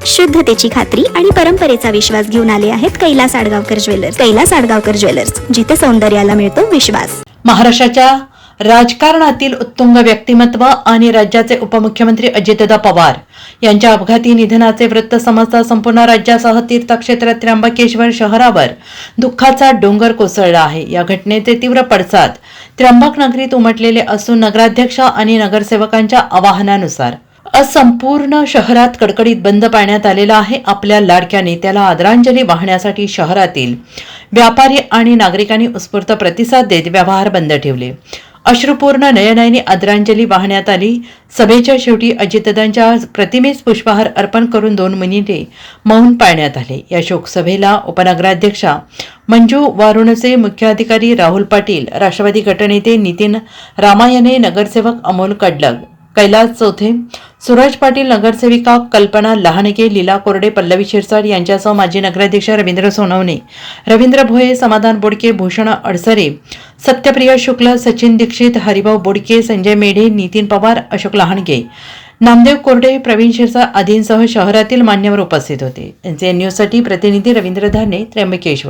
शुद्धतेची खात्री आणि परंपरेचा विश्वास घेऊन आले आहेत कैलास आडगावकर ज्वेलर्स. कैलास आडगावकर ज्वेलर्स, जिथे सौंदर्याला मिळतो विश्वास. महाराष्ट्राच्या राजकारणातील उत्तुंग व्यक्तिमत्व आणि राज्याचे उपमुख्यमंत्री अजितदादा पवार यांच्या अपघाती निधनाचे वृत्त समजता संपूर्ण राज्यासह तीर्थक्षेत्र त्र्यंबकेश्वर शहरावर दुःखाचा डोंगर कोसळला आहे. या घटनेचे तीव्र पडसाद त्र्यंबक नगरीत उमटलेले असून नगराध्यक्ष आणि नगरसेवकांच्या आवाहनानुसार आज संपूर्ण शहरात कडकडीत बंद पाळण्यात आलेला आहे. आपल्या लाडक्या नेत्याला आदरांजली वाहण्यासाठी शहरातील व्यापारी आणि नागरिकांनी उत्स्फूर्त प्रतिसाद देत व्यवहार बंद ठेवले. अश्रुपूर्ण नयनाईने आदरांजली वाहण्यात आली. सभेच्या शेवटी अजितदादांच्या प्रतिमेस पुष्पहार अर्पण करून 2 मिनिटे मौन पाळण्यात आले. या शोकसभेला उपनगराध्यक्षा मंजू वारुणचे, मुख्याधिकारी राहुल पाटील, राष्ट्रवादी गटनेते नितीन रामायणे, नगरसेवक अमोल कडलग, कैलास चौथे, सूरज पाटील, नगरसेविका कल्पना लहानगे, लीला कोरडे, पल्लवी शिरसाट यांच्यासह माजी नगराध्यक्ष रवींद्र सोनवणे, रवींद्र भोये, समाधान बोडके, भूषण अडसरे, सत्यप्रिया शुक्ल, सचिन दीक्षित, हरिभाऊ बोडके, संजय मेढे, नितीन पवार, अशोक लहानगे, नामदेव कोरडे, प्रवीण शिरसाट आदींसह शहरातील मान्यवर उपस्थित होते. एनसीएन न्यूजसाठी प्रतिनिधी रवींद्र धारणे, त्र्यंबकेश्वर.